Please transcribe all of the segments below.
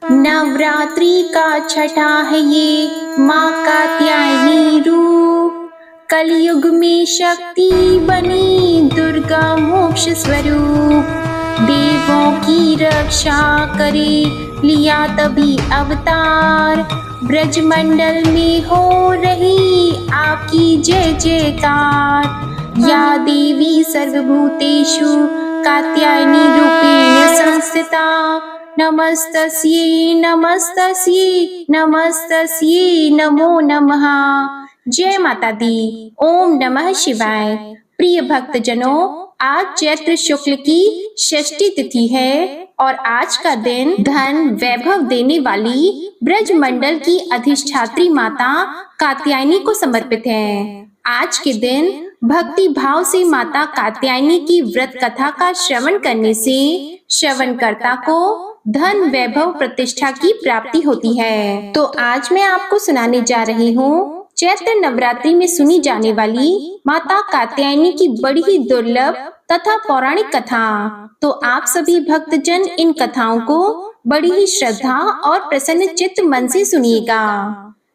नवरात्रि का छठा है ये माँ कात्यायनी रूप। कलयुग में शक्ति बनी दुर्गा मोक्ष स्वरूप। देवों की रक्षा करे लिया तभी अवतार। ब्रजमंडल में हो रही आपकी जय जयकार। या देवी सर्वभूतेषु कात्यायनी रूपेण संस्थिता। नमस्तस्यै नमस्तस्यै नमस्तस्यै नमो नमः। जय माता दी। ओम नमः शिवाय। प्रिय भक्तजनों, आज चैत्र शुक्ल की षष्ठी तिथि है और आज का दिन धन वैभव देने वाली ब्रजमंडल की अधिष्ठात्री माता कात्यायनी को समर्पित है। आज के दिन भक्ति भाव से माता कात्यायनी की व्रत कथा का श्रवण करने से श्रवणकर्ता को धन वैभव प्रतिष्ठा की प्राप्ति होती है। तो आज मैं आपको सुनाने जा रही हूँ चैत्र नवरात्रि में सुनी जाने वाली माता कात्यायनी की बड़ी ही दुर्लभ तथा पौराणिक कथा। तो आप सभी भक्तजन इन कथाओं को बड़ी ही श्रद्धा और प्रसन्न चित्त मन से सुनिएगा।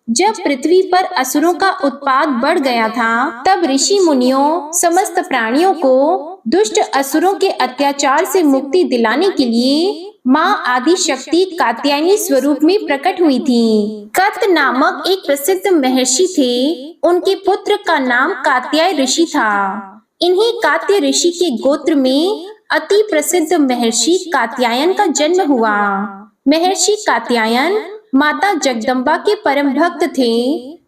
जब पृथ्वी पर असुरों का उत्पात बढ़ गया था, तब ऋषि मुनियों समस्त प्राणियों को दुष्ट असुरों के अत्याचार से मुक्ति दिलाने के लिए माँ आदि शक्ति कात्यायनी स्वरूप में प्रकट हुई थी। कत नामक एक प्रसिद्ध महर्षि थे। उनके पुत्र का नाम कात्याय ऋषि था। इन्हीं कात्य ऋषि के गोत्र में अति प्रसिद्ध महर्षि कात्यायन का जन्म हुआ। महर्षि कात्यायन माता जगदम्बा के परम भक्त थे।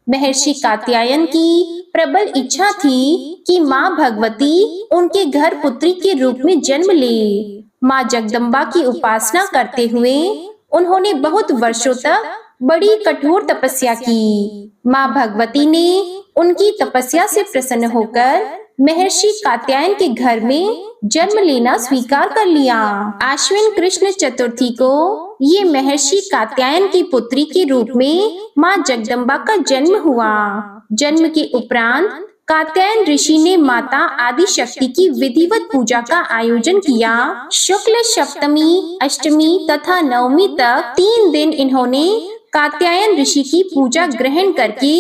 महर्षि कात्यायन की प्रबल इच्छा थी कि माँ भगवती उनके घर पुत्री के रूप में जन्म ले। माँ जगदम्बा की उपासना करते हुए उन्होंने बहुत वर्षों तक बड़ी कठोर तपस्या की। माँ भगवती ने उनकी तपस्या से प्रसन्न होकर महर्षि कात्यायन के घर में जन्म लेना स्वीकार कर लिया। आश्विन कृष्ण चतुर्थी को ये महर्षि कात्यायन की पुत्री के रूप में माँ जगदम्बा का जन्म हुआ। जन्म के उपरांत कात्यायन ऋषि ने माता आदि शक्ति की विधिवत पूजा का आयोजन किया। शुक्ल सप्तमी, अष्टमी तथा नवमी तक 3 दिन इन्होंने कात्यायन ऋषि की पूजा ग्रहण करके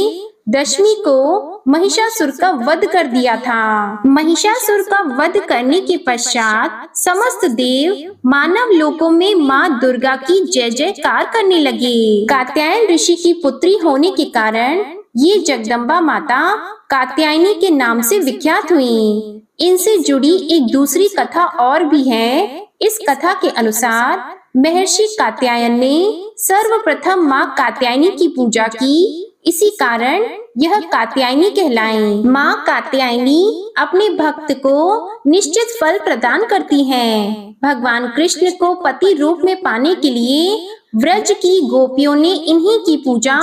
दशमी को महिषासुर का वध कर दिया था। महिषासुर का वध करने के पश्चात समस्त देव मानव लोकों में माँ दुर्गा की जय जयकार करने लगे। कात्यायन ऋषि की पुत्री होने के कारण ये जगदम्बा माता कात्यायनी के नाम से विख्यात हुई। इनसे जुड़ी एक दूसरी कथा और भी है। इस कथा के अनुसार महर्षि कात्यायन ने सर्वप्रथम माँ कात्यायनी की पूजा की, इसी कारण यह कात्यायनी कहलाई। माँ कात्यायनी अपने भक्त को निश्चित फल प्रदान करती हैं। भगवान कृष्ण को पति रूप में पाने के लिए व्रज की गोपियों ने इन्हीं की पूजा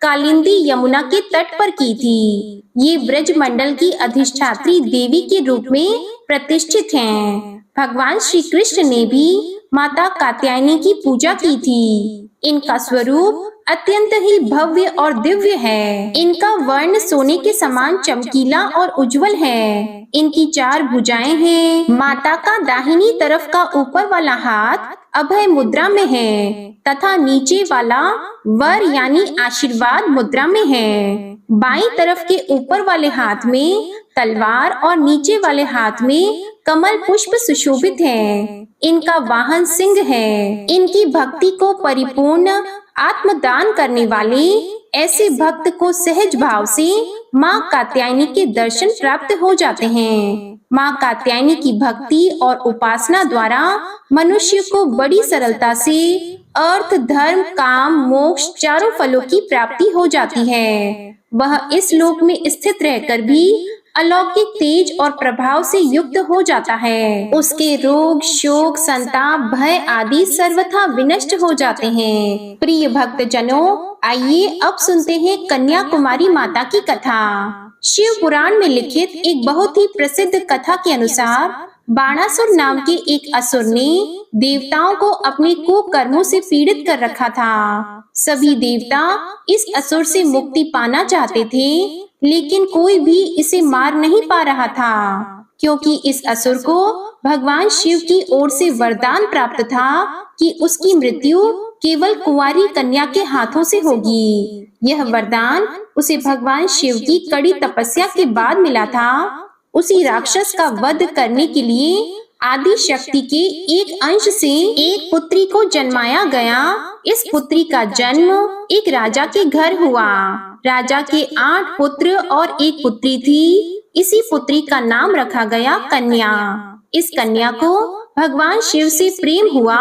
कालिंदी यमुना के तट पर की थी। ये ब्रज मंडल की अधिष्ठात्री देवी के रूप में प्रतिष्ठित हैं। भगवान श्री कृष्ण ने भी माता कात्यायनी की पूजा की थी। इनका स्वरूप अत्यंत ही भव्य और दिव्य है। इनका वर्ण सोने के समान चमकीला और उज्जवल है। इनकी 4 भुजाएं हैं। माता का दाहिनी तरफ का ऊपर वाला हाथ अभय मुद्रा में है तथा नीचे वाला वर यानी आशीर्वाद मुद्रा में है। बाईं तरफ के ऊपर वाले हाथ में तलवार और नीचे वाले हाथ में कमल पुष्प सुशोभित है। इनका वाहन सिंह है। इनकी भक्ति को परिपूर्ण आत्मदान करने वाले ऐसे भक्त को सहज भाव से माँ कात्यायनी के दर्शन प्राप्त हो जाते हैं। माँ कात्यायनी की भक्ति और उपासना द्वारा मनुष्य को बड़ी सरलता से अर्थ, धर्म, काम, मोक्ष चारों फलों की प्राप्ति हो जाती है। वह इस लोक में स्थित रहकर भी अलौकिक तेज और प्रभाव से युक्त हो जाता है। उसके रोग, शोक, संताप, भय आदि सर्वथा विनष्ट हो जाते हैं। प्रिय भक्तजनों, आइए अब सुनते हैं कन्याकुमारी माता की कथा। शिव पुराण में लिखित एक बहुत ही प्रसिद्ध कथा के अनुसार बाणासुर नाम के एक असुर ने देवताओं को अपने कुकर्मों से पीड़ित कर रखा था। सभी देवता इस असुर से मुक्ति पाना चाहते थे, लेकिन कोई भी इसे मार नहीं पा रहा था, क्योंकि इस असुर को भगवान शिव की ओर से वरदान प्राप्त था कि उसकी मृत्यु केवल कुंवारी कन्या के हाथों से होगी। यह वरदान उसे भगवान शिव की कड़ी तपस्या के बाद मिला था। उसी राक्षस का वध करने के लिए आदि शक्ति के एक अंश से एक पुत्री को जन्माया गया। इस पुत्री का जन्म एक राजा के घर हुआ। राजा के 8 पुत्र और एक पुत्री थी। इसी पुत्री का नाम रखा गया कन्या। इस कन्या को भगवान शिव से प्रेम हुआ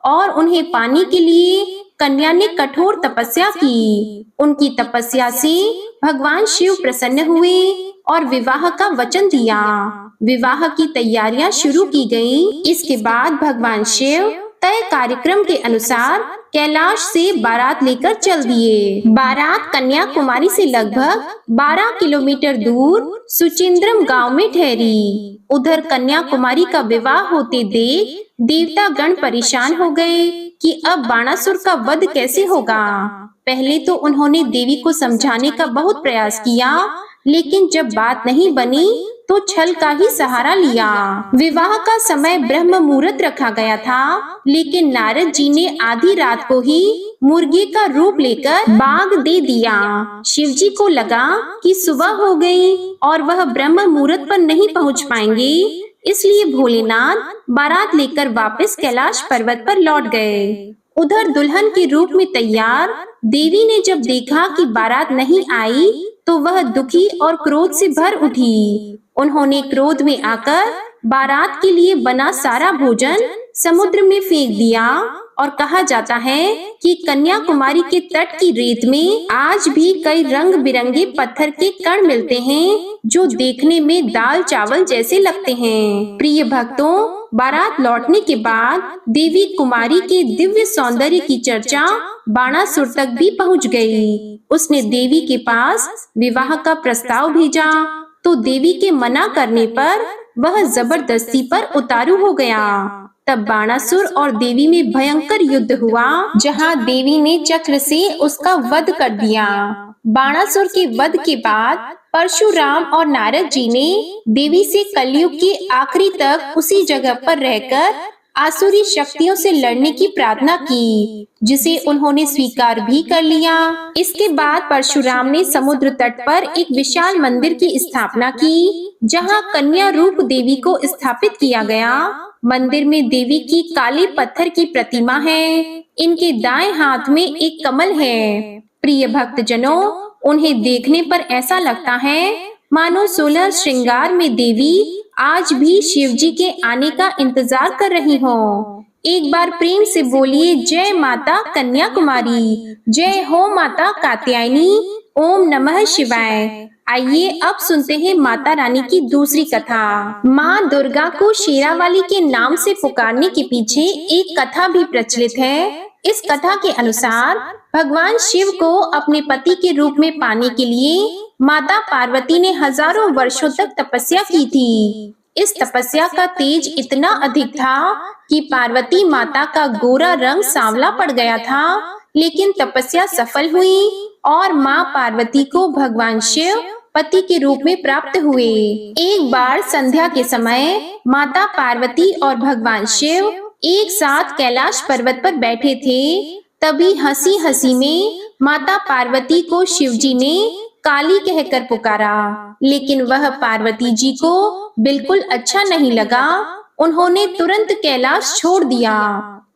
और उन्हें पाने के लिए कन्या ने कठोर तपस्या की। उनकी तपस्या से भगवान शिव प्रसन्न हुए और विवाह का वचन दिया। विवाह की तैयारियां शुरू की गईं। इसके बाद भगवान शिव तय कार्यक्रम के अनुसार कैलाश से बारात लेकर चल दिए। बारात कन्याकुमारी से लगभग 12 किलोमीटर दूर सुचिंद्रम गांव में ठहरी। उधर कन्याकुमारी का विवाह होते देख देवता गण परेशान हो गए कि अब बाणासुर का वध कैसे होगा। पहले तो उन्होंने देवी को समझाने का बहुत प्रयास किया, लेकिन जब बात नहीं बनी तो छल का ही सहारा लिया। विवाह का समय ब्रह्म मुहूर्त रखा गया था, लेकिन नारद जी ने आधी रात को ही मुर्गे का रूप लेकर बाग दे दिया। शिव जी को लगा कि सुबह हो गई और वह ब्रह्म मुहूर्त पर नहीं पहुंच पाएंगे, इसलिए भोलेनाथ बारात लेकर वापस कैलाश पर्वत पर लौट गए। उधर दुल्हन के रूप में तैयार देवी ने जब देखा कि बारात नहीं आई तो वह दुखी और क्रोध से भर उठी। उन्होंने क्रोध में आकर बारात के लिए बना सारा भोजन समुद्र में फेंक दिया और कहा जाता है कि कन्याकुमारी के तट की रेत में आज भी कई रंग बिरंगे पत्थर के कण मिलते हैं जो देखने में दाल चावल जैसे लगते हैं। प्रिय भक्तों, बारात लौटने के बाद देवी कुमारी के दिव्य सौंदर्य की चर्चा बाणासुर तक भी पहुंच गई। उसने देवी के पास विवाह का प्रस्ताव भेजा तो देवी के मना करने पर वह जबरदस्ती पर उतारू हो गया। तब बाणासुर और देवी में भयंकर युद्ध हुआ, जहां देवी ने चक्र से उसका वध कर दिया। बाणासुर के वध के बाद परशुराम और नारद जी ने देवी से कलयुग के आखिरी तक उसी जगह पर रहकर आसुरी शक्तियों से लड़ने की प्रार्थना की, जिसे उन्होंने स्वीकार भी कर लिया। इसके बाद परशुराम ने समुद्र तट पर एक विशाल मंदिर की स्थापना की, जहां कन्या रूप देवी को स्थापित किया गया। मंदिर में देवी की काले पत्थर की प्रतिमा है। इनके दाएं हाथ में एक कमल है। प्रिय भक्तजनों, उन्हें देखने पर ऐसा लगता है मानो 16 श्रृंगार में देवी आज भी शिव जी के आने का इंतजार कर रही हो। एक बार प्रेम से बोलिए, जय माता कन्याकुमारी, जय हो माता कात्यायनी, ओम नमः शिवाय। आइए अब सुनते हैं माता रानी की दूसरी कथा। माँ दुर्गा को शेरावाली के नाम से पुकारने के पीछे एक कथा भी प्रचलित है। इस कथा के अनुसार भगवान शिव को अपने पति के रूप में पाने के लिए माता पार्वती ने हजारों वर्षों तक तपस्या की थी। इस तपस्या का तेज इतना अधिक था कि पार्वती माता का गोरा रंग सांवला पड़ गया था, लेकिन तपस्या सफल हुई और माँ पार्वती को भगवान शिव पति के रूप में प्राप्त हुए। एक बार संध्या के समय माता पार्वती और भगवान शिव एक साथ कैलाश पर्वत पर बैठे थे। तभी हंसी हंसी में माता पार्वती को शिव जी ने काली कहकर पुकारा, लेकिन वह पार्वती जी को बिल्कुल अच्छा नहीं लगा। उन्होंने तुरंत कैलाश छोड़ दिया।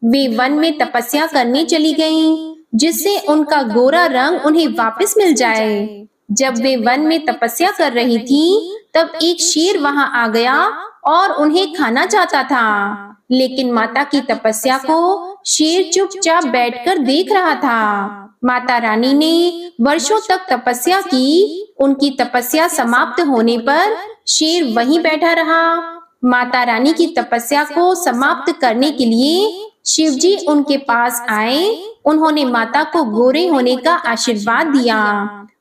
वे वन में तपस्या करने चली गईं, जिससे उनका गोरा रंग उन्हें वापस मिल जाए। जब वे वन में तपस्या कर रही थी, तब एक शेर वहां आ गया और उन्हें खाना चाहता था, लेकिन माता की तपस्या को शेर चुपचाप बैठकर देख रहा था। माता रानी ने वर्षों तक तपस्या की। उनकी तपस्या समाप्त होने पर शेर वहीं बैठा रहा। माता रानी की तपस्या को समाप्त करने के लिए शिव जी उनके पास आए। उन्होंने माता को गोरे होने का आशीर्वाद दिया।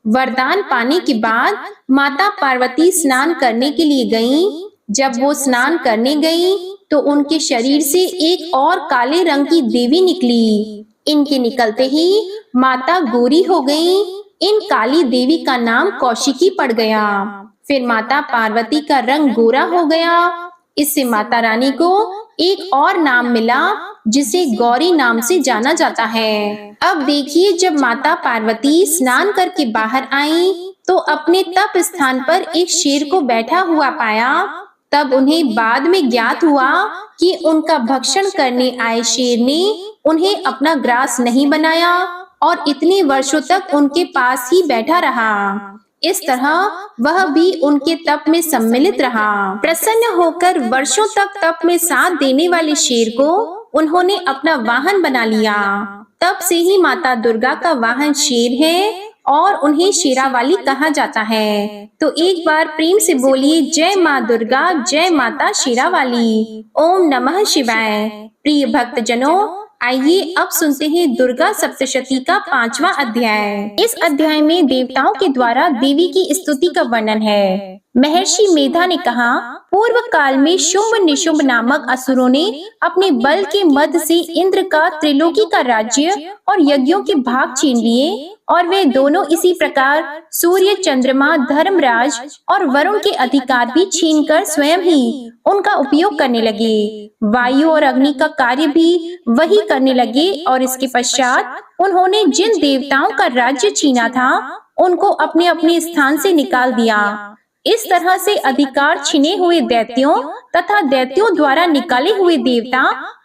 वरदान पाने के बाद माता पार्वती स्नान करने के लिए गईं। जब वो स्नान करने गईं, तो उनके शरीर से एक और काले रंग की देवी निकली। इनके निकलते ही माता गोरी हो गईं। इन काली देवी का नाम कौशिकी पड़ गया। फिर माता पार्वती का रंग गोरा हो गया इससे माता रानी को एक और नाम मिला जिसे गौरी नाम से जाना जाता है। अब देखिए, जब माता पार्वती स्नान करके बाहर आई तो अपने तप स्थान पर एक शेर को बैठा हुआ पाया। तब उन्हें बाद में ज्ञात हुआ कि उनका भक्षण करने आए शेर ने उन्हें अपना ग्रास नहीं बनाया और इतने वर्षों तक उनके पास ही बैठा रहा। इस तरह वह भी उनके तप में सम्मिलित रहा। प्रसन्न होकर वर्षों तक तप में साथ देने वाले शेर को उन्होंने अपना वाहन बना लिया। तब से ही माता दुर्गा का वाहन शेर है और उन्हें शेरावाली कहा जाता है। तो एक बार प्रेम से बोलिए, जय माँ दुर्गा, जय माता शेरावाली। ओम नमः शिवाय। प्रिय भक्त जनों, आइए अब सुनते हैं दुर्गा सप्तशती का 5वां अध्याय। इस अध्याय में देवताओं के द्वारा देवी की स्तुति का वर्णन है। महर्षि मेधा ने कहा, पूर्व काल में शुंभ निशुंभ नामक असुरों ने अपने बल के मद से इंद्र का त्रिलोकी का राज्य और यज्ञों के भाग छीन लिए और वे दोनों इसी प्रकार सूर्य, चंद्रमा, धर्मराज और वरुण के अधिकार भी छीनकर स्वयं ही उनका उपयोग करने लगे। वायु और अग्नि का कार्य भी वही करने लगे और इसके पश्चात उन्होंने जिन देवताओं का राज्य छीना था उनको अपने अपने स्थान से निकाल दिया। इस तरह से अधिकार छिने हुए दैत्यों तथा दैत्यों द्वारा निकाले हुए देवता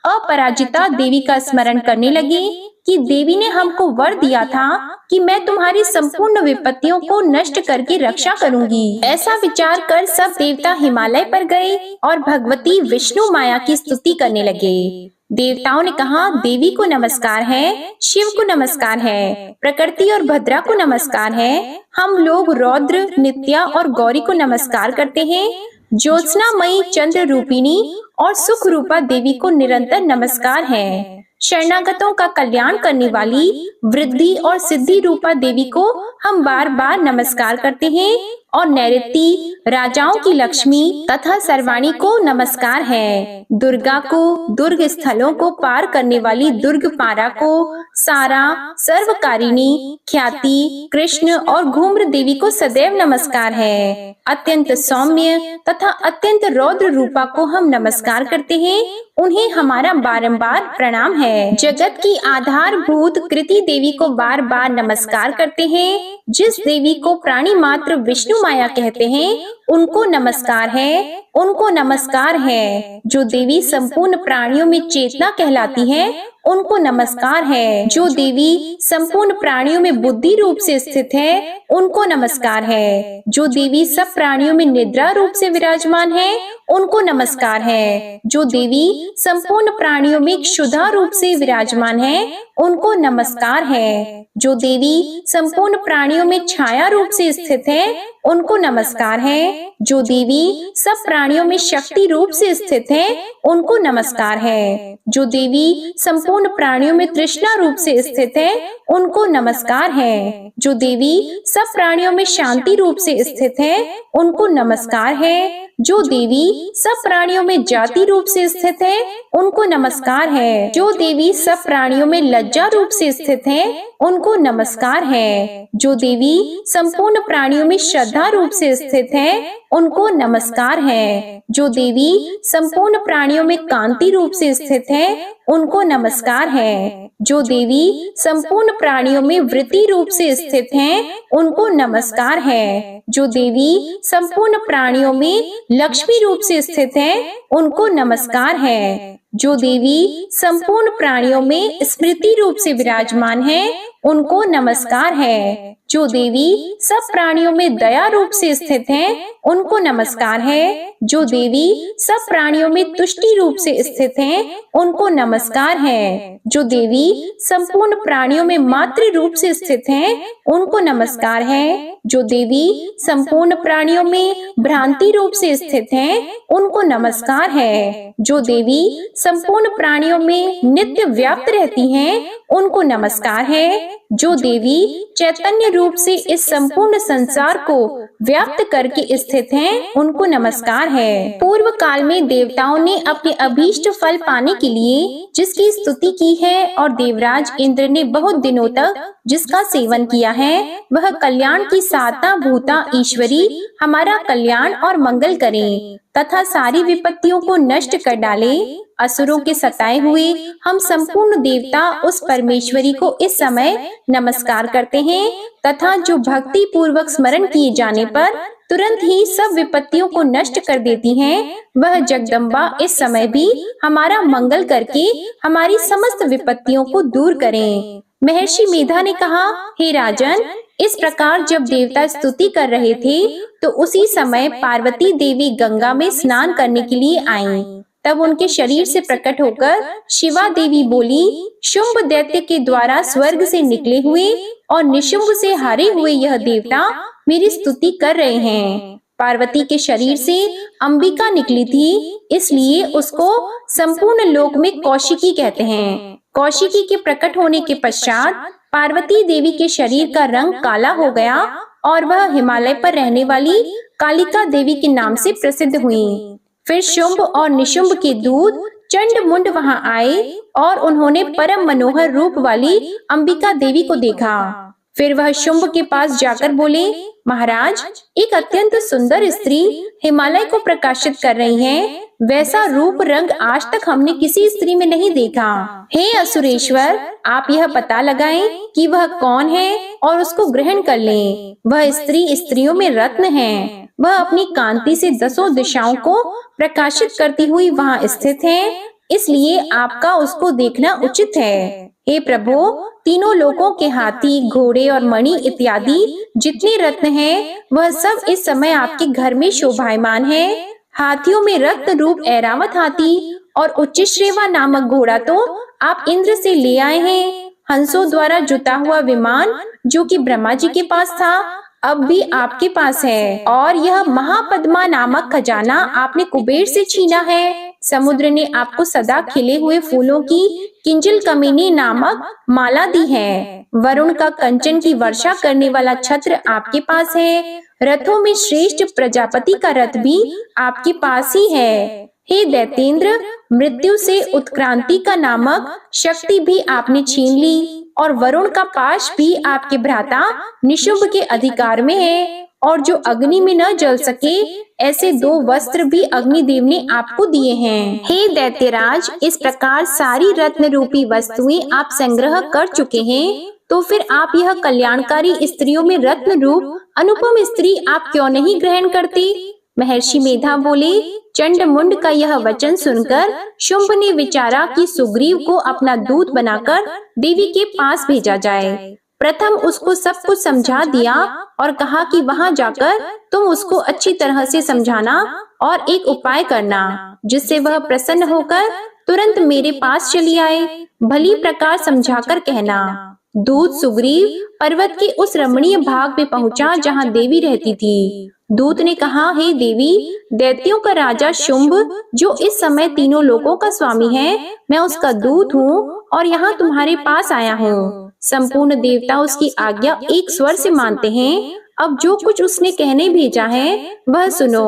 अपराजिता देवी का स्मरण करने लगे कि देवी ने हमको वर दिया था कि मैं तुम्हारी संपूर्ण विपत्तियों को नष्ट करके रक्षा करूंगी। ऐसा विचार कर सब देवता हिमालय पर गए और भगवती विष्णु माया की स्तुति करने लगे। देवताओं ने कहा, देवी को नमस्कार है, शिव को नमस्कार है, प्रकृति और भद्रा को नमस्कार है। हम लोग रौद्र, नित्या और गौरी को नमस्कार करते हैं। ज्योत्सनामयी, चंद्र रूपिणी और सुख रूपा देवी को निरंतर नमस्कार है। शरणागतों का कल्याण करने वाली वृद्धि और सिद्धि रूपा देवी को हम बार बार नमस्कार करते हैं और नैऋति, राजाओं की लक्ष्मी तथा सर्वाणी को नमस्कार है। दुर्गा को, दुर्ग स्थलों को पार करने वाली दुर्गपारा को, सारा, सर्वकारिणी, ख्याति, कृष्ण और घूम्र देवी को सदैव नमस्कार है। अत्यंत सौम्य तथा अत्यंत रौद्र रूपा को हम नमस्कार करते हैं, उन्हें हमारा बारंबार प्रणाम है। जगत की आधारभूत कृति देवी को बार बार नमस्कार करते हैं। जिस देवी को प्राणी मात्र विष्णु माया कहते हैं उनको नमस्कार है, उनको नमस्कार है। जो देवी संपूर्ण प्राणियों में चेतना कहलाती है उनको नमस्कार है। जो देवी संपूर्ण प्राणियों में बुद्धि रूप से स्थित है उनको नमस्कार है। जो देवी सब प्राणियों में निद्रा रूप से विराजमान है उनको नमस्कार है। जो देवी संपूर्ण प्राणियों में क्षुधा रूप से विराजमान है उनको नमस्कार है। जो देवी संपूर्ण प्राणियों में छाया रूप से स्थित है उनको नमस्कार है। जो देवी सब प्राणियों में शक्ति रूप से स्थित है उनको नमस्कार है। जो देवी संपूर्ण प्राणियों में तृष्णा रूप से स्थित है उनको नमस्कार है। जो देवी सब प्राणियों में शांति रूप से स्थित है उनको नमस्कार है। जो देवी सब प्राणियों में जाति रूप से स्थित है उनको नमस्कार है। जो देवी सब प्राणियों में लज्जा रूप से स्थित है उनको नमस्कार है। जो देवी संपूर्ण प्राणियों में श्रद्धा रूप से स्थित है उनको नमस्कार है। जो देवी संपूर्ण प्राणियों में कांति रूप से स्थित है उनको नमस्कार है। जो देवी संपूर्ण प्राणियों में वृत्ति रूप से स्थित है उनको नमस्कार है। जो देवी संपूर्ण प्राणियों में लक्ष्मी रूप से स्थित है उनको नमस्कार है। जो देवी संपूर्ण प्राणियों में स्मृति रूप से विराजमान है उनको नमस्कार है। जो देवी सब प्राणियों में दया रूप से स्थित है उनको नमस्कार है। जो देवी सब प्राणियों में तुष्टि रूप से स्थित है उनको नमस्कार है। जो देवी संपूर्ण प्राणियों में मातृ रूप से स्थित है उनको नमस्कार है। जो देवी संपूर्ण प्राणियों में भ्रांति रूप से स्थित है उनको नमस्कार है। जो देवी संपूर्ण प्राणियों में नित्य व्याप्त रहती हैं उनको नमस्कार है। जो देवी चैतन्य रूप से इस संपूर्ण संसार को व्याप्त करके स्थित हैं उनको नमस्कार है। पूर्व काल में देवताओं ने अपने अभीष्ट फल पाने के लिए जिसकी स्तुति की है और देवराज इंद्र ने बहुत दिनों तक जिसका सेवन किया है वह कल्याण की साता भूता ईश्वरी हमारा कल्याण और मंगल करें। तथा सारी विपत्तियों को नष्ट कर डाले। असुरों के सताए हुए हम संपूर्ण देवता उस परमेश्वरी को इस समय नमस्कार करते हैं तथा जो भक्ति पूर्वक स्मरण किए जाने पर तुरंत ही सब विपत्तियों को नष्ट कर देती हैं, वह जगदम्बा इस समय भी हमारा मंगल करके हमारी समस्त विपत्तियों को दूर करें। महर्षि मेधा ने कहा, हे राजन, इस प्रकार जब देवता स्तुति कर रहे थे तो उसी समय पार्वती देवी गंगा में स्नान करने के लिए आईं। तब उनके शरीर से प्रकट होकर शिवा देवी बोली, शुंभ दैत्य के द्वारा स्वर्ग से निकले हुए और निशुंभ से हारे हुए यह देवता मेरी स्तुति कर रहे हैं। पार्वती के शरीर से अंबिका निकली थी, इसलिए उसको संपूर्ण लोक में कौशिकी कहते हैं। कौशिकी के प्रकट होने के पश्चात पार्वती देवी के शरीर का रंग काला हो गया और वह हिमालय पर रहने वाली कालिका देवी के नाम से प्रसिद्ध हुई। फिर शुंभ और निशुंभ के दूत चंड मुंड वहां आए और उन्होंने परम मनोहर रूप वाली अंबिका देवी को देखा। फिर वह शुंभ के पास जाकर बोले, महाराज, एक अत्यंत सुंदर स्त्री हिमालय को प्रकाशित कर रही है। वैसा रूप रंग आज तक हमने किसी स्त्री में नहीं देखा। हे असुरेश्वर, आप यह पता लगाएं कि वह कौन है और उसको ग्रहण कर लें। वह स्त्री स्त्रियों में रत्न है। वह अपनी कांति से 10 दिशाओं को प्रकाशित करती हुई वहाँ स्थित है, इसलिए आपका उसको देखना उचित है। हे प्रभु, तीनों लोकों के हाथी, घोड़े और मणि इत्यादि जितने रत्न हैं, वह सब इस समय आपके घर में शोभायमान है। हाथियों में रत्न रूप ऐरावत हाथी और उच्चश्रेवा नामक घोड़ा तो आप इंद्र से ले आए हैं। हंसों द्वारा जुता हुआ विमान जो कि ब्रह्मा जी के पास था, अब भी आपके पास है। और यह महापद्मा नामक खजाना आपने कुबेर से छीना है। समुद्र ने आपको सदा खिले हुए फूलों की किंजल कमिनी नामक माला दी है। वरुण का कंचन की वर्षा करने वाला छत्र आपके पास है। रथों में श्रेष्ठ प्रजापति का रथ भी आपके पास ही है। हे दैतेंद्र, मृत्यु से उत्क्रांति का नामक शक्ति भी आपने छीन ली और वरुण का पाश भी आपके भ्राता निशुंभ के अधिकार में है। और जो अग्नि में न जल सके ऐसे 2 वस्त्र भी अग्निदेव ने आपको दिए हैं। हे दैत्यराज, इस प्रकार सारी रत्न रूपी वस्तुएं आप संग्रह कर चुके हैं, तो फिर आप यह कल्याणकारी स्त्रियों में रत्न रूप अनुपम स्त्री आप क्यों नहीं ग्रहण करते? महर्षि मेधा बोले, चंड मुंड का यह वचन सुनकर शुंभ ने विचारा कि सुग्रीव को अपना दूत बनाकर देवी के पास भेजा जाए। प्रथम उसको सब कुछ समझा दिया और कहा कि वहां जाकर तुम उसको अच्छी तरह से समझाना और एक उपाय करना जिससे वह प्रसन्न होकर तुरंत मेरे पास चली आए। भली प्रकार समझाकर कहना। दूत सुग्रीव पर्वत के उस रमणीय भाग में पहुंचा जहां देवी रहती थी। दूत ने कहा, हे देवी, दैत्यों का राजा शुंभ जो इस समय तीनों लोकों का स्वामी है, मैं उसका दूत हूँ और यहाँ तुम्हारे पास आया हूँ। संपूर्ण देवता उसकी आज्ञा एक स्वर से मानते हैं। अब जो कुछ उसने कहने भेजा है वह सुनो।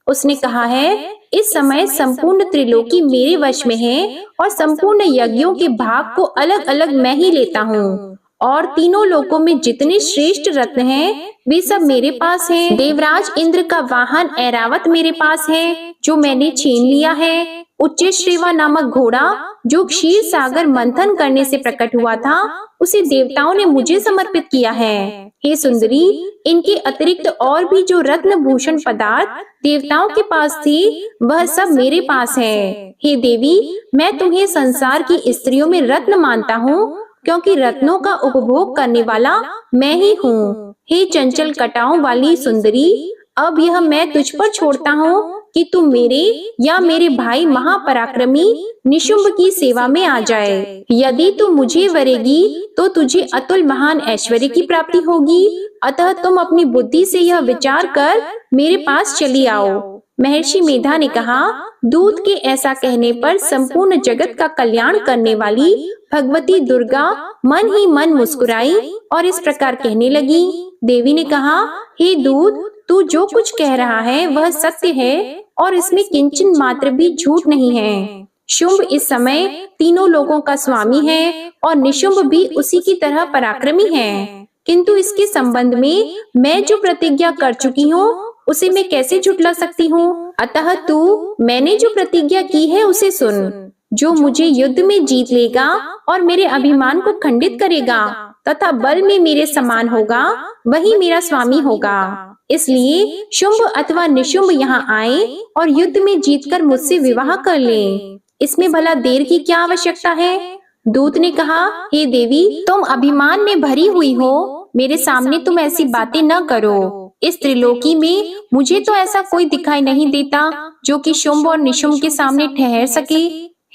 उसने कहा है, इस समय संपूर्ण त्रिलोकी मेरे वश में है और संपूर्ण यज्ञों के भाग को अलग अलग मैं ही लेता हूँ और तीनों लोकों में जितने श्रेष्ठ रत्न हैं वे सब मेरे पास हैं। देवराज इंद्र का वाहन ऐरावत मेरे पास है जो मैंने छीन लिया है। उच्चश्रेवा नामक घोड़ा जो क्षीर सागर मंथन करने से प्रकट हुआ था उसे देवताओं ने मुझे समर्पित किया है। हे सुंदरी, इनके अतिरिक्त और भी जो रत्न भूषण पदार्थ देवताओं के पास थे वह सब मेरे पास है। हे देवी, मैं तुम्हें संसार की स्त्रियों में रत्न मानता हूँ क्योंकि रत्नों का उपभोग करने वाला मैं ही हूँ। हे चंचल कटाओं वाली सुंदरी, अब यह मैं तुझ पर छोड़ता हूँ कि तू मेरे या मेरे भाई महापराक्रमी निशुंभ की सेवा में आ जाए। यदि तू मुझे वरेगी तो तुझे अतुल महान ऐश्वर्य की प्राप्ति होगी। अतः तुम अपनी बुद्धि से यह विचार कर मेरे पास चली आओ। महर्षि मेधा ने कहा, दूत के ऐसा कहने पर संपूर्ण जगत का कल्याण करने वाली भगवती दुर्गा मन ही मन मुस्कुराई और इस प्रकार कहने लगी। देवी ने कहा, हे दूत, तू जो कुछ कह रहा है वह सत्य है और इसमें किंचन मात्र भी झूठ नहीं है। शुंभ इस समय तीनों लोगों का स्वामी है और निशुंभ भी उसी की तरह पराक्रमी है, किंतु इसके संबंध में मैं जो प्रतिज्ञा कर चुकी हूँ उसे मैं कैसे झुठला सकती हूँ? अतः तू मैंने जो प्रतिज्ञा की है उसे सुन। जो मुझे युद्ध में जीत लेगा और मेरे अभिमान को खंडित करेगा तथा बल में मेरे समान होगा, वही मेरा स्वामी होगा। इसलिए शुंभ अथवा निशुंभ यहाँ आए और युद्ध में जीतकर मुझसे विवाह कर लें। इसमें भला देर की क्या आवश्यकता है? दूत ने कहा, हे देवी, तुम अभिमान में भरी हुई हो, मेरे सामने तुम ऐसी बातें न करो। इस त्रिलोकी में मुझे तो ऐसा कोई दिखाई नहीं देता जो कि शुंभ और निशुंभ के सामने ठहर सके।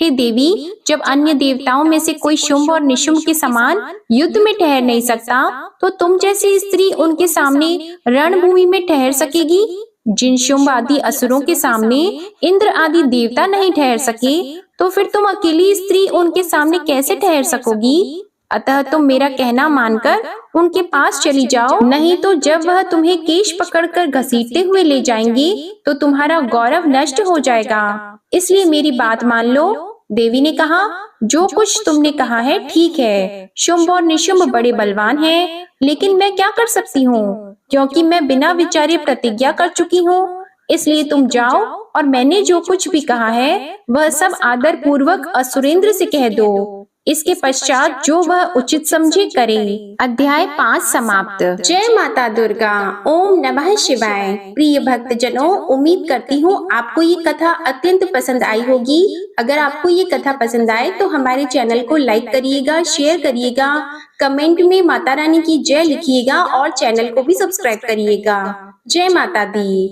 हे देवी, जब अन्य देवताओं में से कोई शुंभ और निशुंभ के समान युद्ध में ठहर नहीं सकता, तो तुम जैसी स्त्री उनके सामने रणभूमि में ठहर सकेगी? जिन शुंभ आदि असुरों के सामने इंद्र आदि देवता नहीं ठहर सके, तो फिर तुम अकेली स्त्री उनके सामने कैसे ठहर सकोगी? अतः तुम मेरा कहना मानकर उनके पास चली जाओ, नहीं तो जब वह तुम्हें केश पकड़कर घसीटते हुए ले जाएंगे तो तुम्हारा गौरव नष्ट हो जाएगा। इसलिए मेरी बात मान लो। देवी ने कहा, जो कुछ तुमने कहा है ठीक है। शुंभ और निशुंभ बड़े बलवान हैं, लेकिन मैं क्या कर सकती हूँ, क्योंकि मैं बिना विचारे प्रतिज्ञा कर चुकी हूँ। इसलिए तुम जाओ और मैंने जो कुछ भी कहा है वह सब आदर पूर्वक असुरेंद्र से कह दो। इसके पश्चात जो वह उचित समझे करे। अध्याय 5 समाप्त। जय माता दुर्गा। ओम नमः शिवाय। प्रिय भक्त जनों, उम्मीद करती हूँ आपको ये कथा अत्यंत पसंद आई होगी। अगर आपको ये कथा पसंद आए तो हमारे चैनल को लाइक करिएगा, शेयर करिएगा, कमेंट में माता रानी की जय लिखिएगा और चैनल को भी सब्सक्राइब करिएगा। जय माता दी।